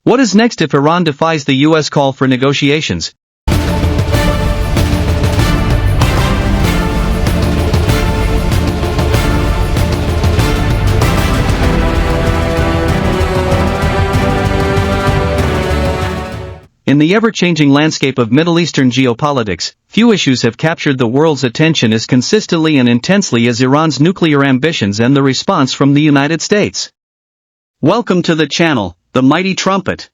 What is next if Iran defies the U.S. call for negotiations? In the ever-changing landscape of Middle Eastern geopolitics, few issues have captured the world's attention as consistently and intensely as Iran's nuclear ambitions and the response from the United States. Welcome to the channel, the Mighty Trumpet.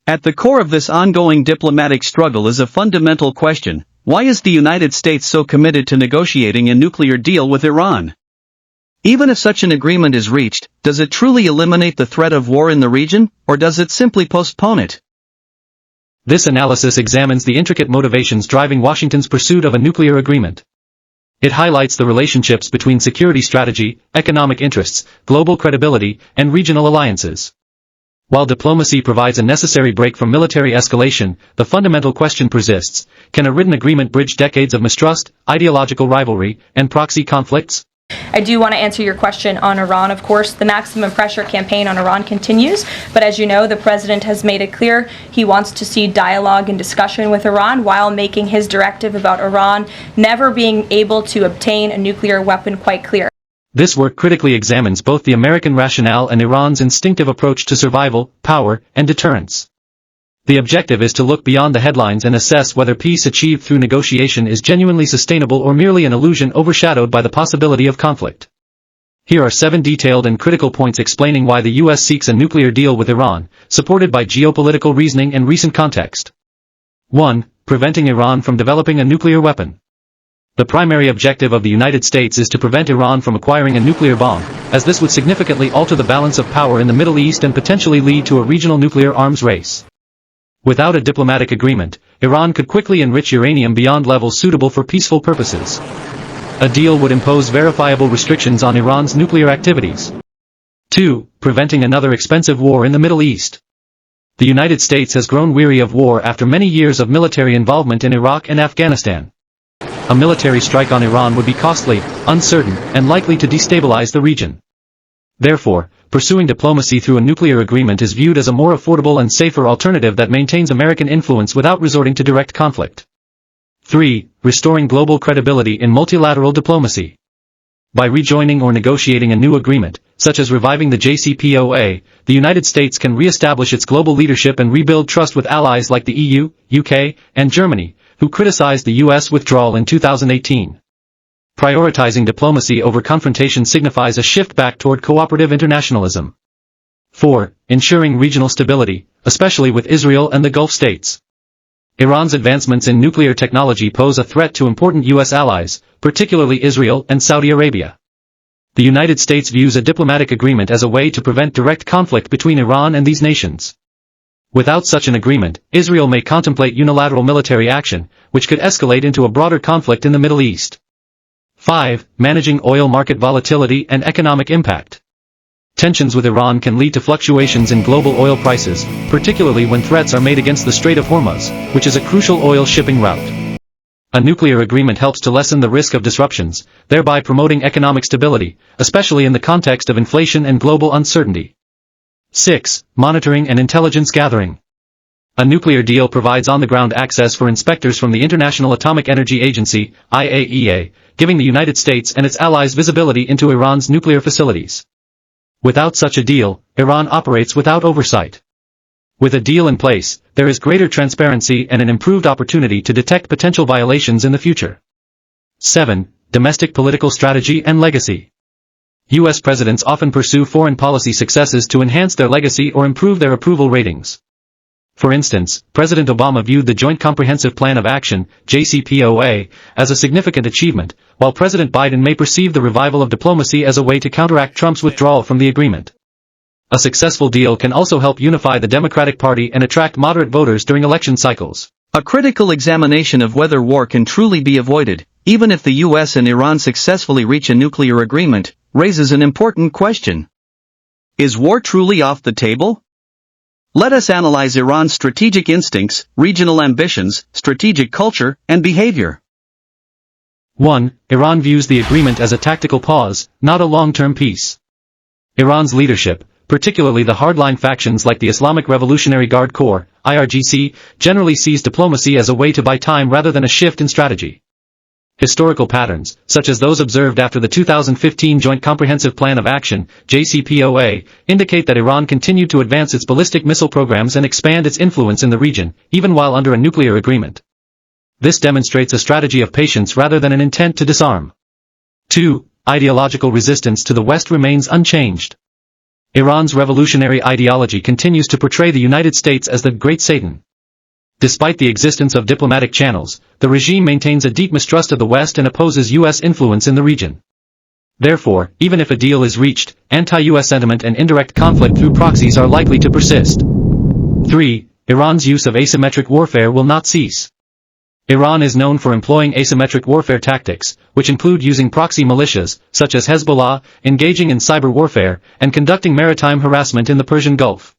At the core of this ongoing diplomatic struggle is a fundamental question: why is the United States so committed to negotiating a nuclear deal with Iran? Even if such an agreement is reached, does it truly eliminate the threat of war in the region, or does it simply postpone it? This analysis examines the intricate motivations driving Washington's pursuit of a nuclear agreement. It highlights the relationships between security strategy, economic interests, global credibility, and regional alliances. While diplomacy provides a necessary break from military escalation, the fundamental question persists: can a written agreement bridge decades of mistrust, ideological rivalry, and proxy conflicts? I do want to answer your question on Iran. Of course, the maximum pressure campaign on Iran continues, but as you know, the president has made it clear he wants to see dialogue and discussion with Iran while making his directive about Iran never being able to obtain a nuclear weapon quite clear. This work critically examines both the American rationale and Iran's instinctive approach to survival, power, and deterrence. The objective is to look beyond the headlines and assess whether peace achieved through negotiation is genuinely sustainable or merely an illusion overshadowed by the possibility of conflict. Here are 7 detailed and critical points explaining why the U.S. seeks a nuclear deal with Iran, supported by geopolitical reasoning and recent context. 1. Preventing Iran from developing a nuclear weapon. The primary objective of the United States is to prevent Iran from acquiring a nuclear bomb, as this would significantly alter the balance of power in the Middle East and potentially lead to a regional nuclear arms race. Without a diplomatic agreement, Iran could quickly enrich uranium beyond levels suitable for peaceful purposes. A deal would impose verifiable restrictions on Iran's nuclear activities. 2. Preventing another expensive war in the Middle East. The United States has grown weary of war after many years of military involvement in Iraq and Afghanistan. A military strike on Iran would be costly, uncertain, and likely to destabilize the region. Therefore, pursuing diplomacy through a nuclear agreement is viewed as a more affordable and safer alternative that maintains American influence without resorting to direct conflict. 3. Restoring global credibility in multilateral diplomacy. By rejoining or negotiating a new agreement, such as reviving the JCPOA, the United States can re-establish its global leadership and rebuild trust with allies like the EU, UK, and Germany, who criticized the U.S. withdrawal in 2018. Prioritizing diplomacy over confrontation signifies a shift back toward cooperative internationalism. 4. Ensuring regional stability, especially with Israel and the Gulf states. Iran's advancements in nuclear technology pose a threat to important U.S. allies, particularly Israel and Saudi Arabia. The United States views a diplomatic agreement as a way to prevent direct conflict between Iran and these nations. Without such an agreement, Israel may contemplate unilateral military action, which could escalate into a broader conflict in the Middle East. 5. Managing oil market volatility and economic impact. Tensions with Iran can lead to fluctuations in global oil prices, particularly when threats are made against the Strait of Hormuz, which is a crucial oil shipping route. A nuclear agreement helps to lessen the risk of disruptions, thereby promoting economic stability, especially in the context of inflation and global uncertainty. 6. Monitoring and intelligence gathering. A nuclear deal provides on-the-ground access for inspectors from the International Atomic Energy Agency, IAEA, giving the United States and its allies visibility into Iran's nuclear facilities. Without such a deal, Iran operates without oversight. With a deal in place, there is greater transparency and an improved opportunity to detect potential violations in the future. 7. Domestic political strategy and legacy. U.S. presidents often pursue foreign policy successes to enhance their legacy or improve their approval ratings. For instance, President Obama viewed the Joint Comprehensive Plan of Action, JCPOA, as a significant achievement, while President Biden may perceive the revival of diplomacy as a way to counteract Trump's withdrawal from the agreement. A successful deal can also help unify the Democratic Party and attract moderate voters during election cycles. A critical examination of whether war can truly be avoided, even if the U.S. and Iran successfully reach a nuclear agreement, raises an important question. Is war truly off the table? Let us analyze Iran's strategic instincts, regional ambitions, strategic culture, and behavior. 1. Iran views the agreement as a tactical pause, not a long-term peace. Iran's leadership, particularly the hardline factions like the Islamic Revolutionary Guard Corps, IRGC, generally sees diplomacy as a way to buy time rather than a shift in strategy. Historical patterns, such as those observed after the 2015 Joint Comprehensive Plan of Action, JCPOA, indicate that Iran continued to advance its ballistic missile programs and expand its influence in the region, even while under a nuclear agreement. This demonstrates a strategy of patience rather than an intent to disarm. 2. Ideological resistance to the West remains unchanged. Iran's revolutionary ideology continues to portray the United States as the Great Satan. Despite the existence of diplomatic channels, the regime maintains a deep mistrust of the West and opposes U.S. influence in the region. Therefore, even if a deal is reached, anti-U.S. sentiment and indirect conflict through proxies are likely to persist. 3. Iran's use of asymmetric warfare will not cease. Iran is known for employing asymmetric warfare tactics, which include using proxy militias, such as Hezbollah, engaging in cyber warfare, and conducting maritime harassment in the Persian Gulf.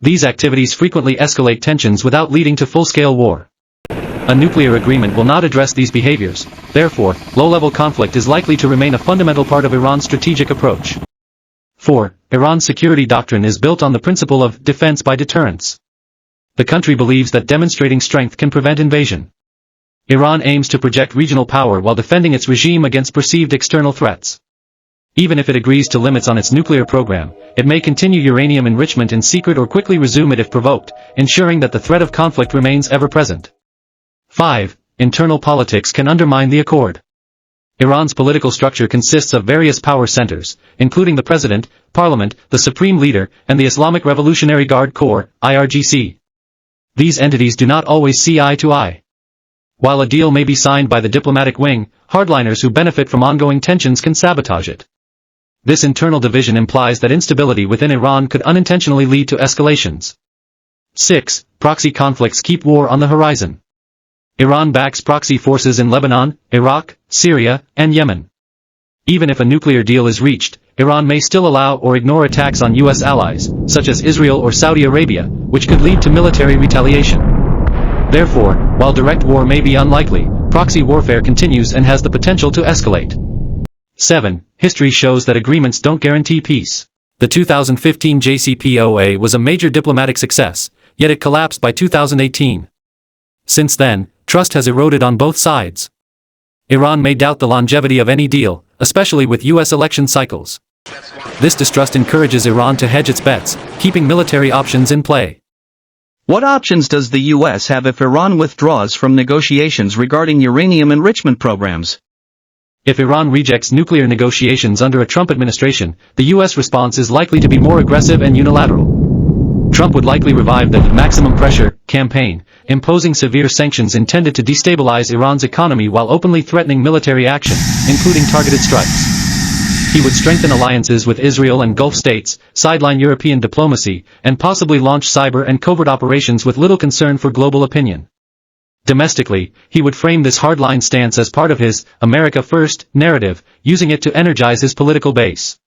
These activities frequently escalate tensions without leading to full-scale war. A nuclear agreement will not address these behaviors, therefore, low-level conflict is likely to remain a fundamental part of Iran's strategic approach. 4. Iran's security doctrine is built on the principle of defense by deterrence. The country believes that demonstrating strength can prevent invasion. Iran aims to project regional power while defending its regime against perceived external threats. Even if it agrees to limits on its nuclear program, it may continue uranium enrichment in secret or quickly resume it if provoked, ensuring that the threat of conflict remains ever present. 5. Internal politics can undermine the accord. Iran's political structure consists of various power centers, including the president, parliament, the supreme leader, and the Islamic Revolutionary Guard Corps, IRGC. These entities do not always see eye to eye. While a deal may be signed by the diplomatic wing, hardliners who benefit from ongoing tensions can sabotage it. This internal division implies that instability within Iran could unintentionally lead to escalations. 6. Proxy conflicts keep war on the horizon. Iran backs proxy forces in Lebanon, Iraq, Syria, and Yemen. Even if a nuclear deal is reached, Iran may still allow or ignore attacks on U.S. allies, such as Israel or Saudi Arabia, which could lead to military retaliation. Therefore, while direct war may be unlikely, proxy warfare continues and has the potential to escalate. 7. History shows that agreements don't guarantee peace. The 2015 JCPOA was a major diplomatic success, yet it collapsed by 2018. Since then, trust has eroded on both sides. Iran may doubt the longevity of any deal, especially with U.S. election cycles. This distrust encourages Iran to hedge its bets, keeping military options in play. What options does the U.S. have if Iran withdraws from negotiations regarding uranium enrichment programs? If Iran rejects nuclear negotiations under a Trump administration, the U.S. response is likely to be more aggressive and unilateral. Trump would likely revive the maximum pressure campaign, imposing severe sanctions intended to destabilize Iran's economy while openly threatening military action, including targeted strikes. He would strengthen alliances with Israel and Gulf states, sideline European diplomacy, and possibly launch cyber and covert operations with little concern for global opinion. Domestically, he would frame this hardline stance as part of his America First narrative, using it to energize his political base.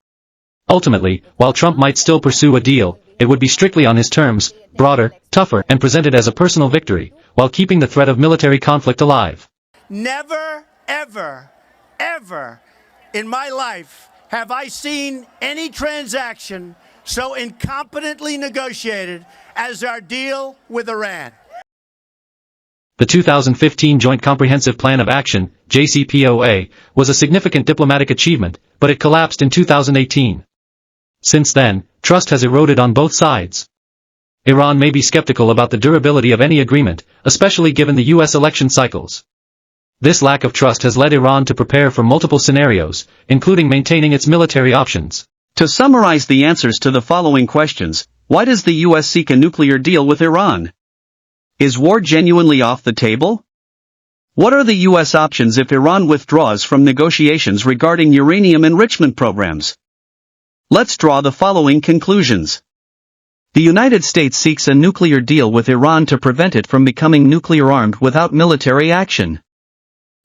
Ultimately, while Trump might still pursue a deal, it would be strictly on his terms, broader, tougher, and presented as a personal victory, while keeping the threat of military conflict alive. Never, ever, ever in my life have I seen any transaction so incompetently negotiated as our deal with Iran. The 2015 Joint Comprehensive Plan of Action, JCPOA, was a significant diplomatic achievement, but it collapsed in 2018. Since then, trust has eroded on both sides. Iran may be skeptical about the durability of any agreement, especially given the U.S. election cycles. This lack of trust has led Iran to prepare for multiple scenarios, including maintaining its military options. To summarize the answers to the following questions, why does the U.S. seek a nuclear deal with Iran? Is war genuinely off the table? What are the U.S. options if Iran withdraws from negotiations regarding uranium enrichment programs? Let's draw the following conclusions. The United States seeks a nuclear deal with Iran to prevent it from becoming nuclear armed without military action.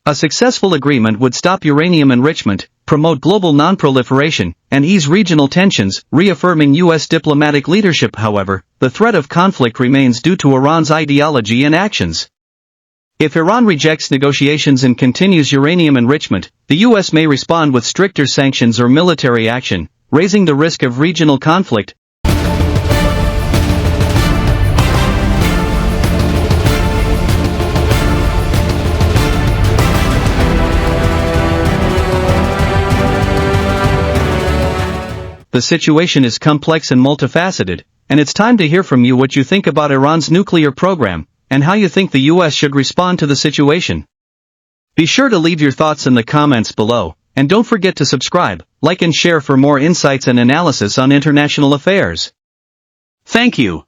A successful agreement would stop uranium enrichment, promote global non-proliferation, and ease regional tensions, reaffirming U.S. diplomatic leadership. However, the threat of conflict remains due to Iran's ideology and actions. If Iran rejects negotiations and continues uranium enrichment, the U.S. may respond with stricter sanctions or military action, raising the risk of regional conflict. The situation is complex and multifaceted, and it's time to hear from you what you think about Iran's nuclear program, and how you think the US should respond to the situation. Be sure to leave your thoughts in the comments below, and don't forget to subscribe, like and share for more insights and analysis on international affairs. Thank you.